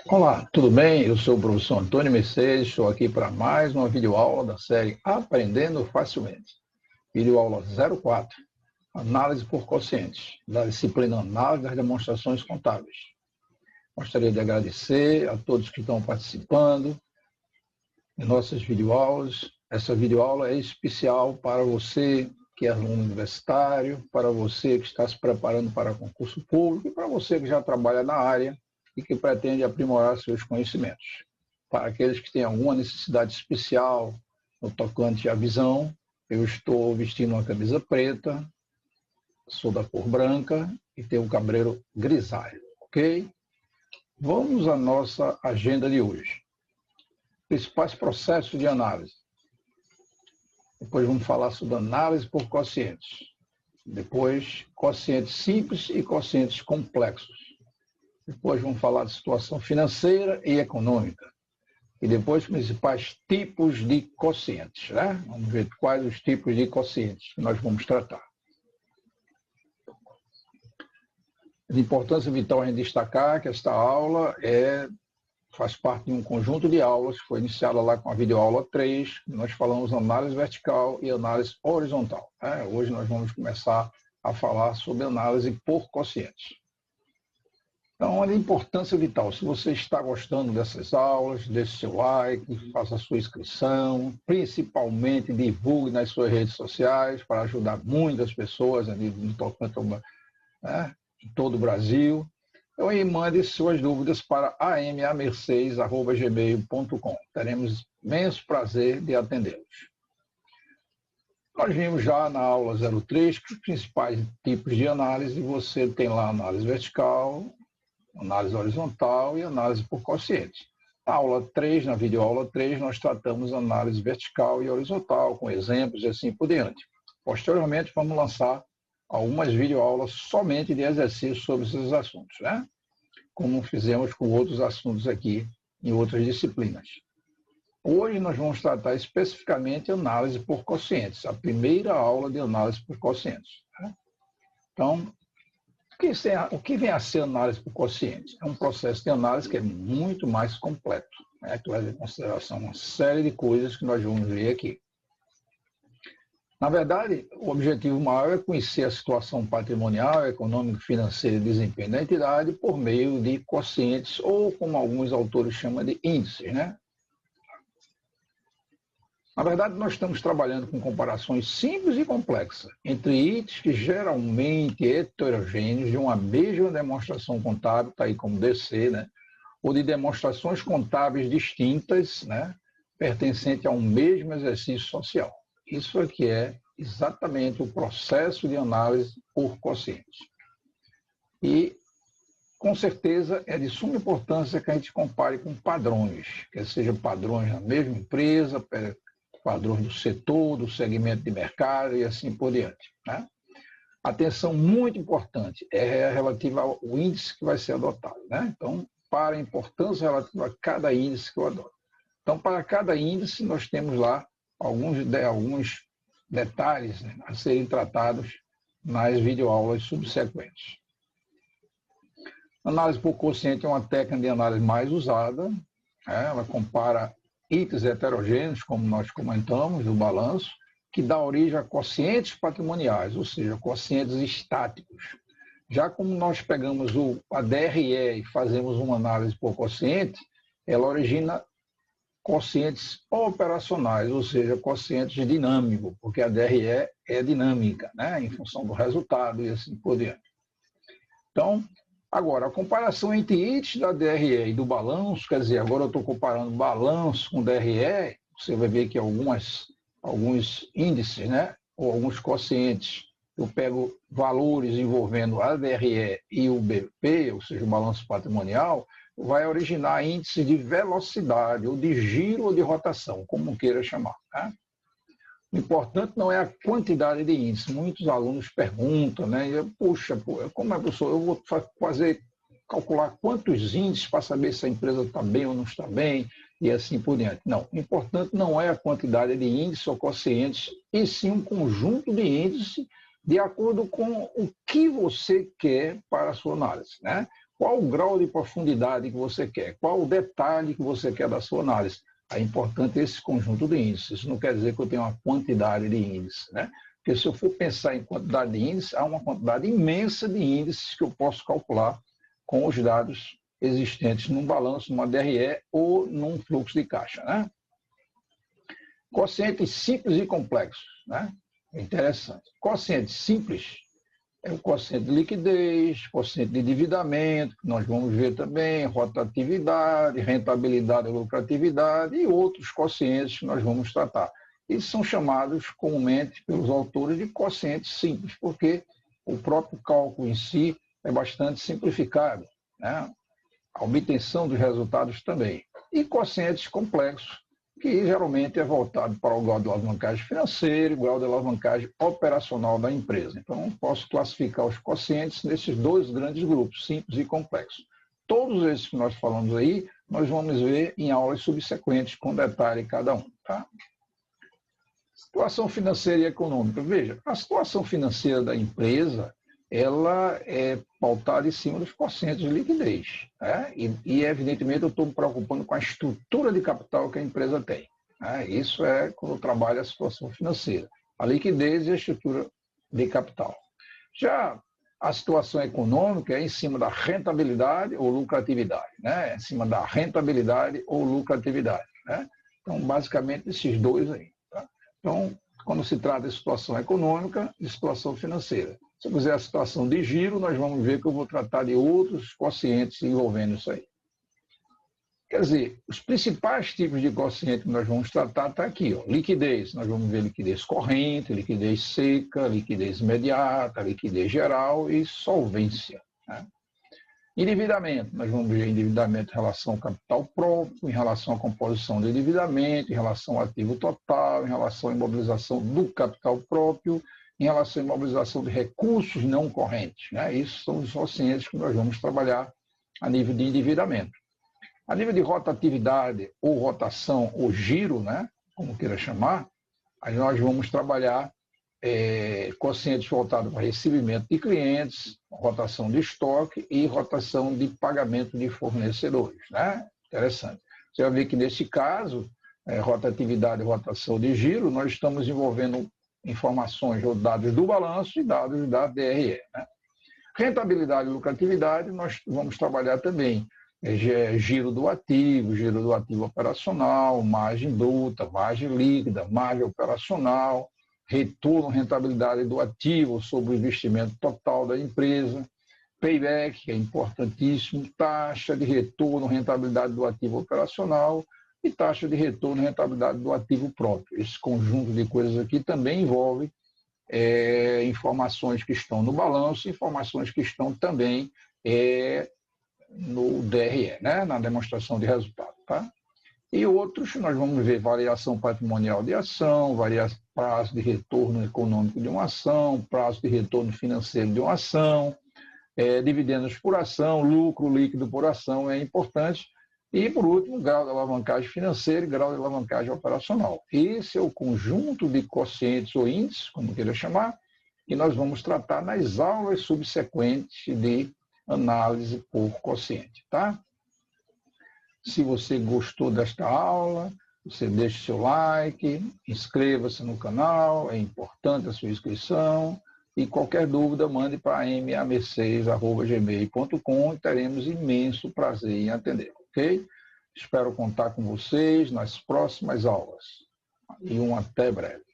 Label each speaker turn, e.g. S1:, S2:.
S1: Olá, tudo bem? Eu sou o professor Antônio Mercedes, estou aqui para mais uma videoaula da série Aprendendo Facilmente. Videoaula 04, Análise por Quocientes, da disciplina Análise das Demonstrações Contábeis. Gostaria de agradecer a todos que estão participando de nossas videoaulas. Essa videoaula é especial para você que é aluno universitário, para você que está se preparando para concurso público e para você que já trabalha na área e que pretende aprimorar seus conhecimentos. Para aqueles que têm alguma necessidade especial no tocante à visão, eu estou vestindo uma camisa preta, sou da cor branca e tenho um cabelo grisalho, ok? Vamos à nossa agenda de hoje. Principais processos de análise. Depois vamos falar sobre análise por quocientes. Depois, quocientes simples e quocientes complexos. Depois vamos falar de situação financeira e econômica. E depois, principais tipos de quocientes, né? Vamos ver quais os tipos de quocientes que nós vamos tratar. De importância vital a gente destacar que esta aula faz parte de um conjunto de aulas que foi iniciada lá com a videoaula 3, nós falamos análise vertical e análise horizontal. Né? Hoje nós vamos começar a falar sobre análise por quocientes. Então, olha a importância vital. Se você está gostando dessas aulas, deixe seu like, faça a sua inscrição, principalmente divulgue nas suas redes sociais para ajudar muitas pessoas no tocante, né, em todo o Brasil. Então, e mande suas dúvidas para amamercedes@gmail.com. Teremos imenso prazer de atendê-los. Nós vimos já na aula 03 que os principais tipos de análise, você tem lá análise vertical, análise horizontal e análise por quociente. Na aula 3, na videoaula 3, nós tratamos análise vertical e horizontal, com exemplos e assim por diante. Posteriormente, vamos lançar algumas videoaulas somente de exercícios sobre esses assuntos, né? Como fizemos com outros assuntos aqui em outras disciplinas. Hoje nós vamos tratar especificamente análise por quocientes, a primeira aula de análise por quocientes. Né? Então, o que vem a ser análise por quocientes? É um processo de análise que é muito mais completo, né? Que leva em consideração uma série de coisas que nós vamos ver aqui. Na verdade, o objetivo maior é conhecer a situação patrimonial, econômica, financeira e desempenho da entidade por meio de quocientes, ou como alguns autores chamam de índices, né? Na verdade, nós estamos trabalhando com comparações simples e complexas entre itens que geralmente heterogêneos de uma mesma demonstração contábil, está aí como DC, né? Ou de demonstrações contábeis distintas, né? Pertencente a um mesmo exercício social. Isso aqui é exatamente o processo de análise por quocientes. E, com certeza, é de suma importância que a gente compare com padrões, quer seja padrões na mesma empresa, padrões do setor, do segmento de mercado e assim por diante. Né? Atenção muito importante é relativa ao índice que vai ser adotado. Né? Então, para a importância relativa a cada índice que eu adoto. Então, para cada índice, nós temos lá alguns detalhes, né, a serem tratados nas videoaulas subsequentes. Análise por quociente é uma técnica de análise mais usada. Ela compara itens heterogêneos, como nós comentamos, do balanço, que dá origem a quocientes patrimoniais, ou seja, quocientes estáticos. Já como nós pegamos a DRE e fazemos uma análise por quociente, ela origina quocientes operacionais, ou seja, quocientes dinâmicos, porque a DRE é dinâmica, né, em função do resultado e assim por diante. Então, agora, a comparação entre itens da DRE e do balanço, quer dizer, agora eu estou comparando balanço com DRE, você vai ver que alguns índices, né, ou alguns quocientes, eu pego valores envolvendo a DRE e o BP, ou seja, o balanço patrimonial, vai originar índices de velocidade, ou de giro ou de rotação, como queira chamar. Né? O importante não é a quantidade de índices. Muitos alunos perguntam, né? Puxa, como é, professor? Eu vou calcular quantos índices para saber se a empresa está bem ou não está bem, e assim por diante. Não, o importante não é a quantidade de índices ou quocientes, e sim um conjunto de índices de acordo com o que você quer para a sua análise. Né? qual o grau de profundidade que você quer, qual o detalhe que você quer da sua análise. É importante esse conjunto de índices. Isso não quer dizer que eu tenho uma quantidade de índices, né? Porque se eu for pensar em quantidade de índices, há uma quantidade imensa de índices que eu posso calcular com os dados existentes num balanço, numa DRE ou num fluxo de caixa, né? Quocientes simples e complexos, né? Interessante. Quociente simples é o quociente de liquidez, quociente de endividamento, que nós vamos ver também, rotatividade, rentabilidade e lucratividade e outros quocientes que nós vamos tratar. Eles são chamados comumente pelos autores de quocientes simples, porque o próprio cálculo em si é bastante simplificado, né? A obtenção dos resultados também. E quocientes complexos, que geralmente é voltado para o grau de alavancagem financeira e o grau de alavancagem operacional da empresa. Então, posso classificar os quocientes nesses dois grandes grupos, simples e complexos. Todos esses que nós falamos aí, nós vamos ver em aulas subsequentes com detalhe cada um. Tá? Situação financeira e econômica. Veja, a situação financeira da empresa, ela é pautada em cima dos quocientes de liquidez. Né? E, evidentemente, eu estou me preocupando com a estrutura de capital que a empresa tem. Né? Isso é quando eu trabalho a situação financeira. A liquidez e a estrutura de capital. Já a situação econômica é em cima da rentabilidade ou lucratividade. Né? É em cima da rentabilidade ou lucratividade. Né? Então, basicamente, esses dois aí. Tá? Então, quando se trata de situação econômica e situação financeira. Se eu fizer a situação de giro, nós vamos ver que eu vou tratar de outros quocientes envolvendo isso aí. Quer dizer, os principais tipos de quociente que nós vamos tratar está aqui. Ó. Liquidez, nós vamos ver liquidez corrente, liquidez seca, liquidez imediata, liquidez geral e solvência. Né? Endividamento, nós vamos ver endividamento em relação ao capital próprio, em relação à composição do endividamento, em relação ao ativo total, em relação à imobilização do capital próprio, em relação à imobilização de recursos não correntes. Né? Isso são os quocientes que nós vamos trabalhar a nível de endividamento. A nível de rotatividade, ou rotação, ou giro, né? Como queira chamar, aí nós vamos trabalhar quocientes voltados para recebimento de clientes, rotação de estoque e rotação de pagamento de fornecedores. Né? Interessante. Você vai ver que, nesse caso, rotatividade e rotação de giro, nós estamos envolvendo informações ou dados do balanço e dados da DRE. Né? Rentabilidade e lucratividade, nós vamos trabalhar também giro do ativo operacional, margem bruta, margem líquida, margem operacional, retorno, rentabilidade do ativo sobre o investimento total da empresa, payback, que é importantíssimo, taxa de retorno, rentabilidade do ativo operacional e taxa de retorno e rentabilidade do ativo próprio. Esse conjunto de coisas aqui também envolve informações que estão no balanço, informações que estão também no DRE, né? Na demonstração de resultado. Tá? E outros, nós vamos ver variação patrimonial de ação, prazo de retorno econômico de uma ação, prazo de retorno financeiro de uma ação, dividendos por ação, lucro líquido por ação é importante. E, por último, grau de alavancagem financeira e grau de alavancagem operacional. Esse é o conjunto de quocientes ou índices, como queira chamar, que nós vamos tratar nas aulas subsequentes de análise por quociente. Tá? Se você gostou desta aula, você deixe seu like, inscreva-se no canal, é importante a sua inscrição. E qualquer dúvida, mande para ma6@gmail.com e teremos imenso prazer em atender. Ok? Espero contar com vocês nas próximas aulas. E até breve.